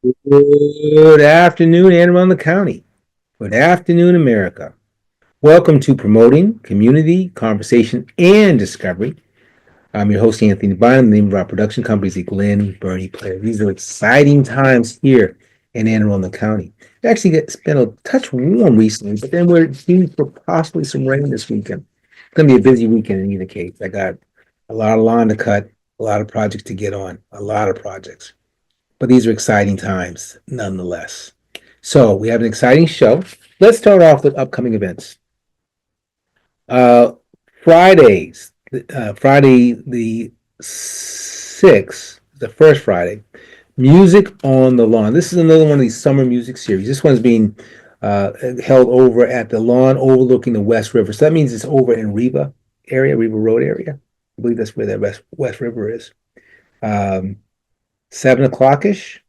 Good afternoon, Arundel County. Good afternoon, America. Welcome to Promoting Community, Conversation, and Discovery. I'm your host, Anthony Bynum. The name of our production company is the Glen Burnie Player. These are exciting times here in Anne Arundel County. It actually it's been a touch warm recently, but then we're due for possibly some rain this weekend. It's going to be a busy weekend in either case. I got a lot of lawn to cut, a lot of projects to get on, a lot of projects. But these are exciting times nonetheless. So we have an exciting show. Let's start off with upcoming events. Uh, Fridays, Friday the 6th, the first Friday, Music on the Lawn. This is another one of these summer music series. This one's being held over at the lawn overlooking the West River. So that means it's over in Reba area, Reba Road area. I believe that's where that West River is. 7 o'clock-ish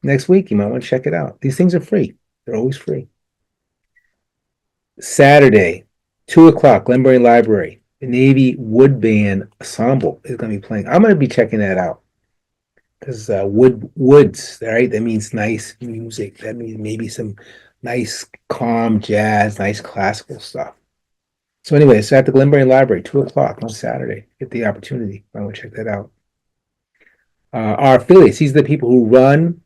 next week. You might want to check it out. These things are free. They're always free. Saturday, 2 o'clock, Glenbury Library. The Navy Wood Band Ensemble is going to be playing. I'm going to be checking that out because woods, right? That means nice music. That means maybe some nice, calm jazz, nice classical stuff. So anyway, it's at the Glenbury Library, 2 o'clock on Saturday. Get the opportunity. I want to check that out. Our affiliates, these are the people who run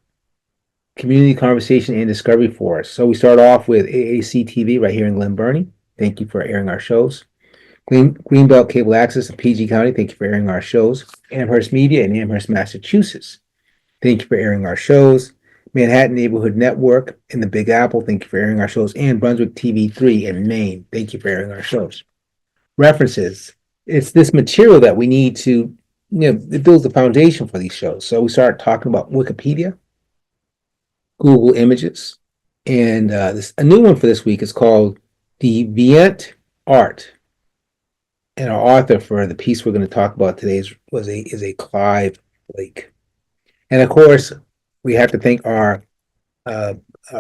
community conversation and discovery for us. So we start off with AAC TV right here in Glen Burnie. Thank you for airing our shows. Greenbelt Cable Access in PG County. Thank you for airing our shows. Amherst Media in Amherst, Massachusetts. Thank you for airing our shows. Manhattan Neighborhood Network in the Big Apple. Thank you for airing our shows. And Brunswick TV3 in Maine. Thank you for airing our shows. References. It's this material that we need to, it builds the foundation for these shows. So we start talking about Wikipedia, Google Images, and a new one for this week is called Deviant Art. And our author for the piece we're going to talk about today is a Clive Blake. And of course, we have to thank our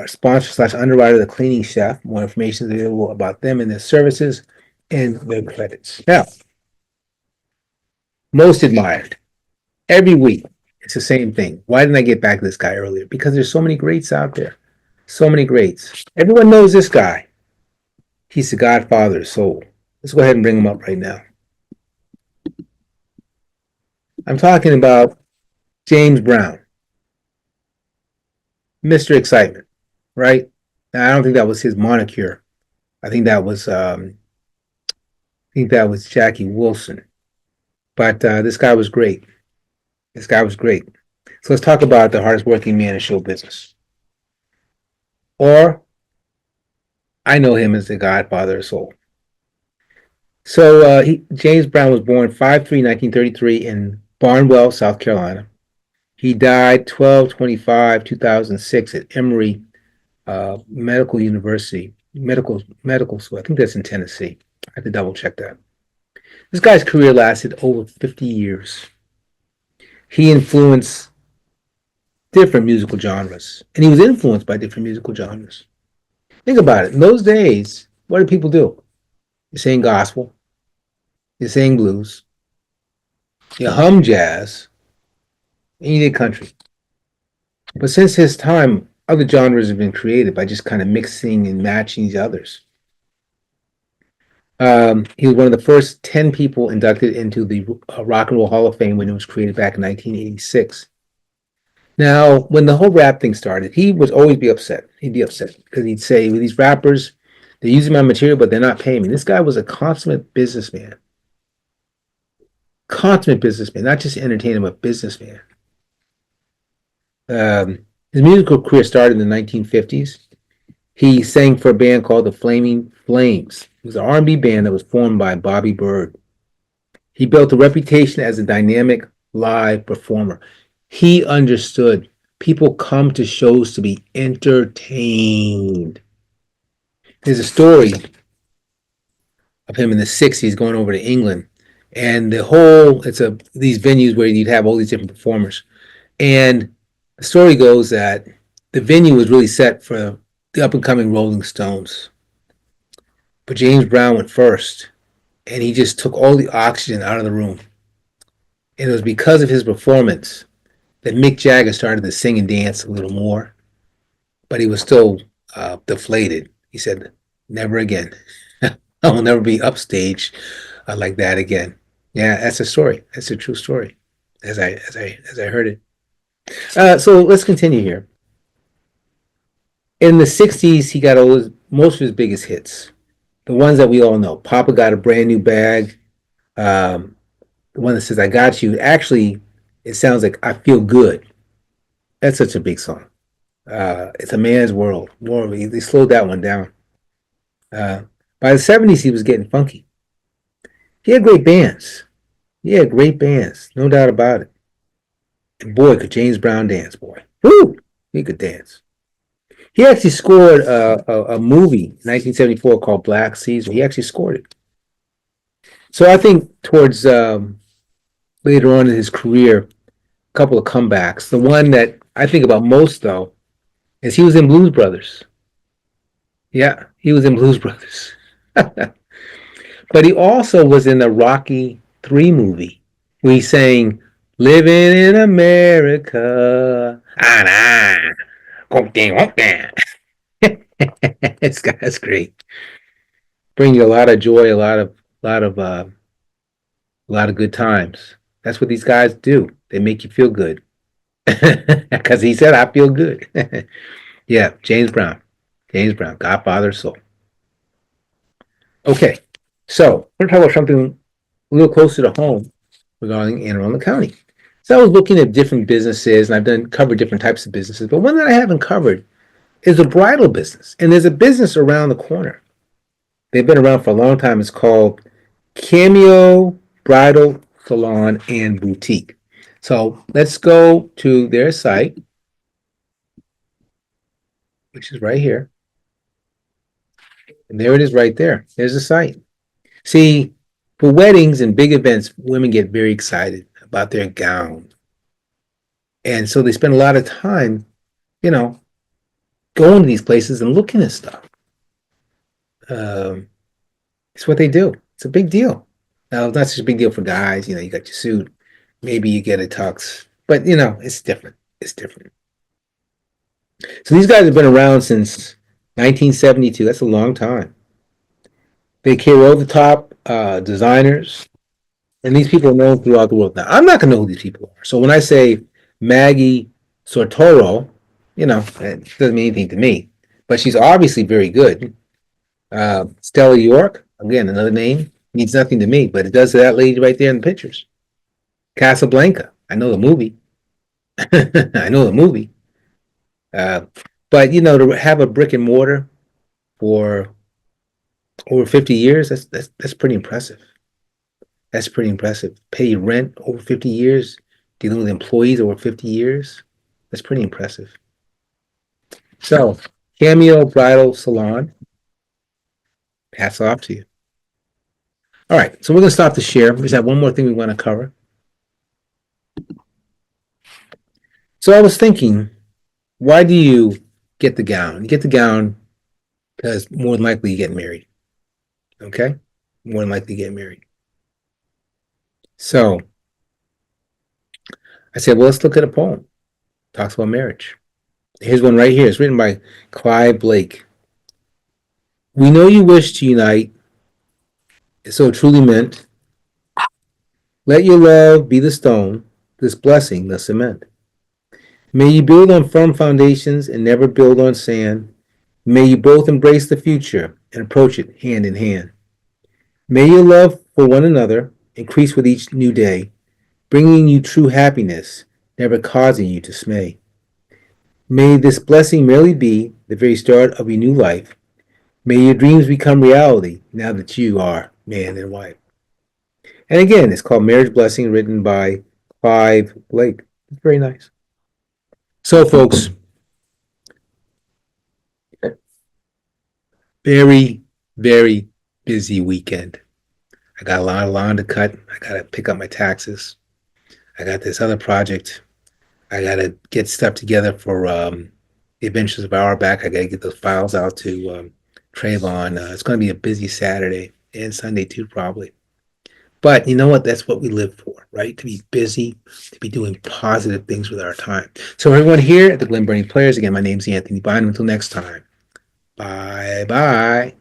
sponsor / underwriter, the Cleaning Chef. More information is available about them and their services and their credits. Now, most admired. Every week, it's the same thing. Why didn't I get back to this guy earlier? Because there's so many greats out there. So many greats. Everyone knows this guy. He's the godfather of soul. Let's go ahead and bring him up right now. I'm talking about James Brown, Mr. Excitement, right? Now, I don't think that was his moniker. I think that was Jackie Wilson. But this guy was great. This guy was great. So let's talk about the hardest working man in show business. Or I know him as the godfather of soul. So James Brown was born 5/3/1933 in Barnwell, South Carolina. He died 12/25/2006 at Emory Medical University, medical school. I think that's in Tennessee. I have to double check that. This guy's career lasted over 50 years. He influenced different musical genres, and he was influenced by different musical genres. Think about it. In those days, what did people do? You sing gospel, you sing blues, you hum jazz, and you did country. But since his time, other genres have been created by just kind of mixing and matching each others. He was one of the first 10 people inducted into the Rock and Roll Hall of Fame when it was created back in 1986. Now, when the whole rap thing started, he would always be upset. He'd be upset because he'd say, well, these rappers, they're using my material, but they're not paying me. This guy was a consummate businessman. Consummate businessman, not just entertainer, but businessman. His musical career started in the 1950s. He sang for a band called the Flaming Flames. It was an R&B band that was formed by Bobby Byrd. He built a reputation as a dynamic live performer. He understood people come to shows to be entertained. There's a story of him in the 60s going over to England, and these venues where you'd have all these different performers. And the story goes that the venue was really set for the up and coming Rolling Stones. But James Brown went first, and he just took all the oxygen out of the room. And it was because of his performance that Mick Jagger started to sing and dance a little more, but he was still deflated. He said, "Never again. I will never be upstage like that again." Yeah, that's a story. That's a true story, as I heard it. So let's continue here. In the '60s, he got most of his biggest hits, the ones that we all know. Papa got a brand new bag. Um, the one that says "I got you." Actually, it sounds like "I feel good." That's such a big song. It's a man's world. More they slowed that one down. Uh, by the '70s, he was getting funky. He had great bands. He had great bands, no doubt about it. And boy, could James Brown dance, boy. Woo! He could dance. He actually scored a movie in 1974 called Black Caesar. He actually scored it. So I think towards later on in his career, a couple of comebacks. The one that I think about most, though, is he was in Blues Brothers. Yeah, he was in Blues Brothers. But he also was in the Rocky 3 movie where he sang "Living in America." Ah, nah. That's great. Bring you a lot of joy, lot of, a lot of good times. That's what these guys do. They make you feel good. Because he said, "I feel good." Yeah, James Brown. James Brown, Godfather of Soul. Okay, so we're going to talk about something a little closer to home regarding Anne Arundel County. So I was looking at different businesses, and I've done covered different types of businesses, but one that I haven't covered is a bridal business. And there's a business around the corner. They've been around for a long time. It's called Cameo Bridal Salon and Boutique. So let's go to their site, which is right here. And there it is right there. There's the site. See, for weddings and big events, women get very excited about their gown. And so they spend a lot of time, you know, going to these places and looking at stuff. It's what they do. It's a big deal. Now, it's not such a big deal for guys. You got your suit. Maybe you get a tux. But, it's different. It's different. So these guys have been around since 1972. That's a long time. They carry over the top designers. And these people are known throughout the world. Now, I'm not going to know who these people are. So when I say Maggie Sortoro, it doesn't mean anything to me. But she's obviously very good. Stella York, again, another name, means nothing to me, but it does to that lady right there in the pictures. Casablanca, I know the movie. I know the movie. But, to have a brick and mortar for over 50 years, that's pretty impressive. That's pretty impressive. Pay rent over 50 years, dealing with employees over 50 years. That's pretty impressive. So, Cameo Bridal Salon, hats off to you. All right, so we're going to stop the share. We just have one more thing we want to cover. So I was thinking, why do you get the gown? You get the gown because more than likely you get married. Okay? More than likely you get married. So I said, well, let's look at a poem. It talks about marriage. Here's one right here. It's written by Clive Blake. We know you wish to unite, it's so truly meant. Let your love be the stone, this blessing the cement. May you build on firm foundations and never build on sand. May you both embrace the future and approach it hand in hand. May your love for one another increase with each new day, bringing you true happiness, never causing you dismay. May this blessing merely be the very start of your new life. May your dreams become reality now that you are man and wife. And again, it's called Marriage Blessing, written by Clive Blake. It's very nice. So, folks, very, very busy weekend. I got a lot of lawn to cut. I got to pick up my taxes. I got this other project. I got to get stuff together for the Adventures of Auerbach. I got to get those files out to Trayvon. It's going to be a busy Saturday and Sunday too, probably. But you know what? That's what we live for, right? To be busy, to be doing positive things with our time. So everyone here at the Glen Burnie Players, again, my name's Anthony Bynum. Until next time, bye bye.